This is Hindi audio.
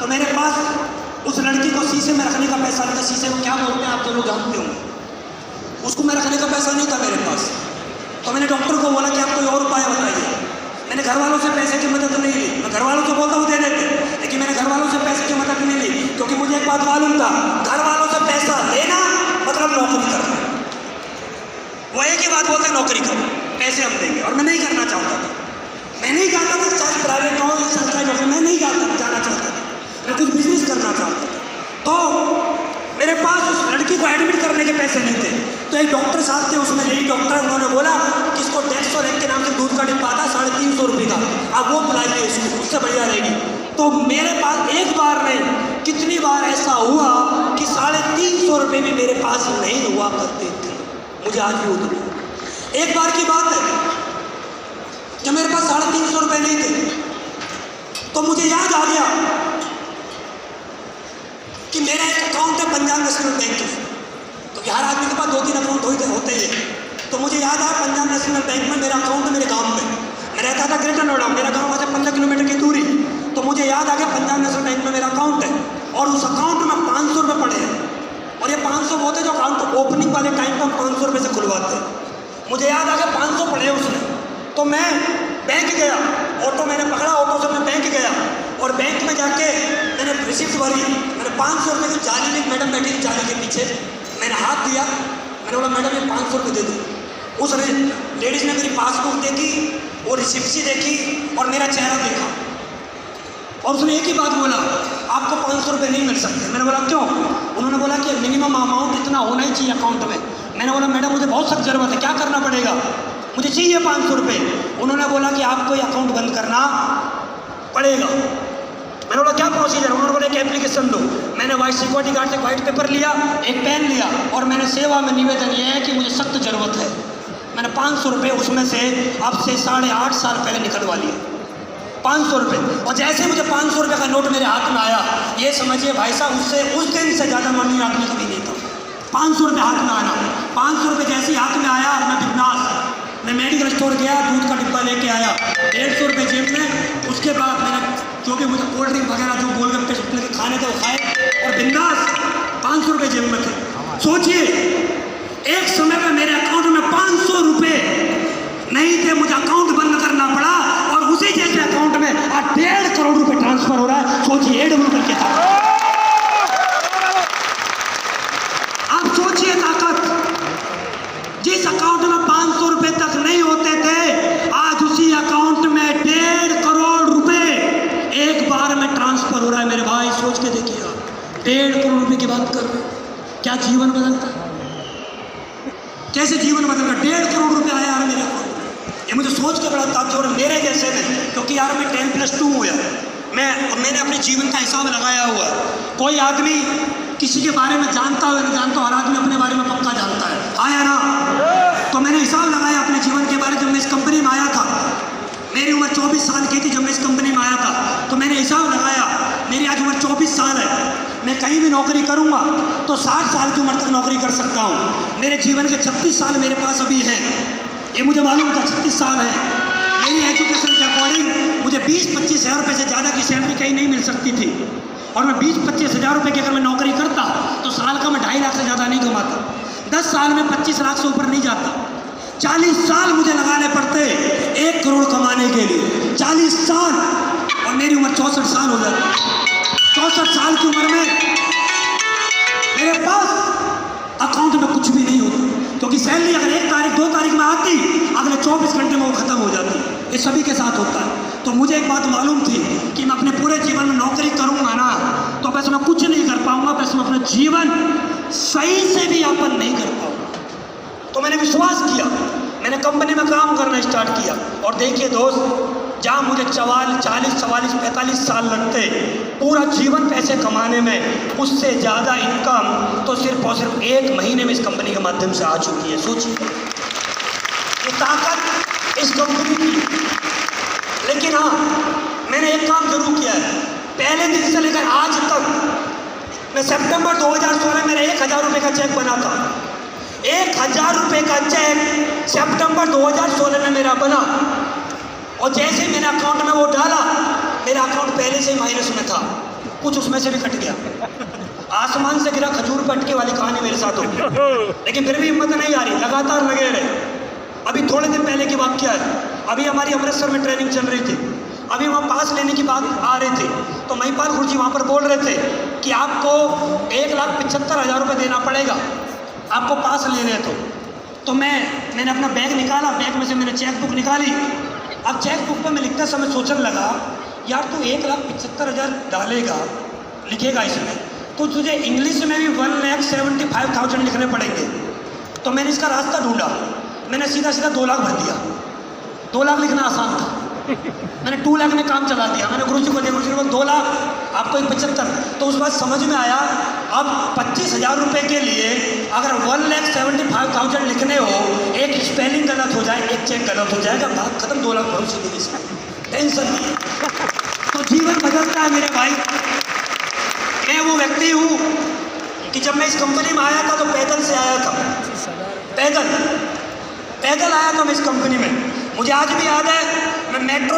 तो मेरे पास उस लड़की को शीशे में रखने का पैसा नहीं था। शीशे में क्या बोलते हैं आप दोनों जानते होंगे। उसको मैं रखने का पैसा नहीं था मेरे पास। तो मैंने डॉक्टर को बोला कि आप कोई और उपाय बताइए। मैंने घर वालों से पैसे की मदद नहीं ली। मैं घर वालों से बोलता हूँ दे देते, लेकिन मैंने घर वालों से पैसे की मदद नहीं ली, क्योंकि मुझे एक बात मालूम था, घर वालों से पैसा लेना मतलब नौकरी करना। वो एक ही बात बोलते नौकरी करो, पैसे हम देंगे, और मैं नहीं करना चाहता था। मैं नहीं चाहता था चाहे प्राइवेट हो या सरकारी नौकरी, मैं नहीं जाना चाहता था। मैं कुछ बिजनेस करना चाहता था। तो मेरे पास उस लड़की को एडमिट करने के पैसे नहीं थे। तो एक डॉक्टर साहब थे, उसमें लेडी डॉक्टर, उन्होंने बोला कि इसको डेक्सोरेन के नाम से दूध का डिब्बा आता 350 रुपये का, आप वो पिलाइए इसको, उससे बढ़िया रहेगी। तो मेरे पास एक बार नहीं कितनी बार ऐसा हुआ कि 350 रुपये भी मेरे पास नहीं हुआ करते थे। मुझे आज भी उधर एक बार की बात है जब मेरे पास 350 रुपये नहीं थे, तो मुझे याद आ गया कि मेरा एक अकाउंट है पंजाब नेशनल बैंक में। तो हर आदमी के पास 2-3 अकाउंट होते ही है। तो मुझे याद आया पंजाब नेशनल बैंक में मेरा अकाउंट है मेरे गांव में। मैं रहता था ग्रेटर नोएडा, मेरा गांव वहाँ से 15 किलोमीटर की दूरी। तो मुझे याद आ गया पंजाब नेशनल बैंक में मेरा अकाउंट है, और उस अकाउंट में 500 रुपये पड़े हैं। और ये 500 होते जो अकाउंट ओपनिंग वाले टाइम पर 500 रुपये से खुलवाते हैं। मुझे याद आ गया 500 पड़े उसमें। तो मैं बैंक गया, ऑटो मैंने पकड़ा, ऑटो से मैं बैंक गया, और बैंक में जाके मैंने रिसिप्ट भरी। मैंने 500 रुपये की जाली में मैडम बैठी थी जाली के पीछे, मैंने हाथ दिया, मैंने बोला मैडम ये 500 रुपये दे दो। उस लेडीज़ ने मेरी पासबुक देखी, वो रिसिप्ट सी देखी, और मेरा चेहरा देखा, और उसने एक ही बात बोला, आपको 500 रुपये नहीं मिल सकते। मैंने बोला क्यों? उन्होंने बोला कि मिनिमम अमाउंट इतना होना ही चाहिए अकाउंट में। मैंने बोला मैडम मुझे बहुत सख्त ज़रूरत है, क्या करना पड़ेगा? मुझे चाहिए 500 रुपये। उन्होंने बोला कि आपको ये अकाउंट बंद करना पड़ेगा। मैंने बोला क्या प्रोसीजर? उन्होंने बोला कि एप्लीकेशन दो। मैंने वाइट सिक्योरिटी गार्ड से वाइट पेपर लिया, एक पेन लिया, और मैंने सेवा में निवेदन ये है कि मुझे सख्त ज़रूरत है। मैंने 500 रुपये उसमें से अब से 8.5 साल पहले निकलवा लिए, 500 रुपये। और जैसे मुझे 500 रुपये का नोट मेरे हाथ में आया, ये समझिए भाई साहब उससे उस दिन से ज़्यादा मनी आदमी कभी नहीं था। 500 रुपये हाथ में आना, 500 रुपये जैसे ही हाथ में आया, मैं बिंदास मैं मेडिकल स्टोर गया, दूध का डिब्बा लेके आया, 150 रुपये जेब में। उसके बाद मैंने जो भी मुझे कोल्ड ड्रिंक वगैरह जो गोलगप्पे के खाने थे वो खाए, और बिंदास 500 रुपये जेब में थे। सोचिए एक समय में मेरे अकाउंट में 500 रुपये नहीं थे, मुझे अकाउंट बंद करना पड़ा, और उसी जैसे अकाउंट में 1.5 करोड़ रुपये ट्रांसफर हो रहा है। सोचिए AWL के साथ। आप सोचिए ताकत, जिस अकाउंट में 500 रुपये तक नहीं होते थे, आज उसी अकाउंट में 1.5 करोड़ रुपए एक बार में ट्रांसफर हो रहा है। मेरे भाई सोच के देखिएगा, 1.5 करोड़ रुपए की बात कर रहे हैं, क्या जीवन बदलता है? कैसे जीवन बदल रहा? 1.5 करोड़ रुपए आया यार मेरे अकाउंट में। ये मुझे सोच के बड़ा ताज्जुब हो रहा है मेरे जैसे में, क्योंकि यार मैं 10+2 हुआ, मैंने अपने जीवन का हिसाब लगाया हुआ है। कोई आदमी किसी के बारे में जानता हो या नहीं जानता हो, हर आदमी अपने बारे में पक्का जानता है, आया ना? तो मैंने हिसाब लगाया अपने जीवन के बारे में। जब मैं इस कंपनी में आया था, मेरी उम्र 24 साल की थी जब मैं इस कंपनी में आया था, तो मैंने हिसाब लगाया, मेरी आज उम्र 24 साल है। मैं कहीं भी नौकरी करूंगा तो 60 साल की उम्र तक नौकरी कर सकता हूँ। मेरे जीवन के 36 साल मेरे पास अभी है, ये मुझे मालूम था 36 साल है। मेरी एजुकेशन के अकॉर्डिंग मुझे 20-25 हज़ार रुपये से ज़्यादा की सैलरी कहीं नहीं मिल सकती थी, और मैं 20-25 हज़ार रुपये की अगर मैं नौकरी करता तो साल का मैं 2.5 लाख से ज़्यादा नहीं कमाता। 10 साल में 25 लाख से ऊपर नहीं जाता। 40 साल मुझे लगाने पड़ते 1 करोड़ कमाने के लिए, 40 साल, और मेरी उम्र 64 साल हो जाती। 64 साल की उम्र में मेरे पास अकाउंट में कुछ भी नहीं होता, क्योंकि सैलरी अगर 1 तारीख 2 तारीख में आती, अगले 24 घंटे में वो ख़त्म हो जाती। ये सभी के साथ होता है। तो मुझे एक बात मालूम थी कि मैं अपने पूरे जीवन में नौकरी करूँगा ना, तो बस मैं कुछ नहीं कर पाऊँगा, बस मैं अपना जीवन सही से भी यापन नहीं कर पाऊँगा। तो मैंने विश्वास किया, मैंने कंपनी में काम करना स्टार्ट किया, और देखिए दोस्त, जहाँ मुझे 40-45 साल लगते पूरा जीवन पैसे कमाने में, उससे ज़्यादा इनकम तो सिर्फ और सिर्फ 1 महीने में इस कंपनी के माध्यम से आ चुकी है। सोचिए ये ताकत इस कंपनी की। लेकिन हाँ, मैंने एक काम जरूर किया है, पहले दिन से लेकर आज तक। मैं सितंबर 2016 मेरा 1000 रुपये का चेक बना था, 1000 रुपये का चेक सितंबर 2016 में मेरा बना, और जैसे मेरे अकाउंट में वो डाला, मेरा अकाउंट पहले से माइनस में था। कुछ उसमें से भी कट गया। आसमान से गिरा खजूर पटके वाली कहानी मेरे साथ होगी, लेकिन फिर भी हिम्मत नहीं आ रही, लगातार लगे रहे। अभी थोड़े दिन पहले की वाक्या है, अभी हमारी अमृतसर में ट्रेनिंग चल रही थी, अभी वहाँ पास लेने की बात आ रही थी, तो महिपाल गुरुजी वहाँ पर बोल रहे थे कि आपको 1,75,000 रुपये देना पड़ेगा आपको पास लेने हैं। तो मैंने अपना बैग निकाला, बैग में से मैंने चेक बुक निकाली। अब चेक बुक पर मैं लिखते समय सोचने लगा, यार तू 1,75,000 डालेगा, लिखेगा इसमें, तो तुझे इंग्लिश में भी 1,75,000 लिखने पड़ेंगे। तो मैंने इसका रास्ता ढूंढा, मैंने सीधा 2 लाख भर दिया। 2 लाख लिखना आसान था, मैंने 2 लाख में काम चला दिया। मैंने गुरुजी को दिया, गुरुजी ने बोला 2 लाख आपको 75। तो उस बात समझ में आया, अब 25,000 रुपये के लिए अगर 1,75,000 लिखने हो, एक स्पेलिंग गलत हो जाए, एक चेक गलत हो जाएगा, बात खत्म, 2 लाख भरो सीधे इसमें, टेंशन नहीं। तो जीवन बदलता है मेरे भाई। मैं वो व्यक्ति हूँ कि जब मैं इस कंपनी में आया था तो पैदल से आया था, पैदल आया था मैं इस कंपनी में। मुझे आज भी याद है, मैं मेट्रो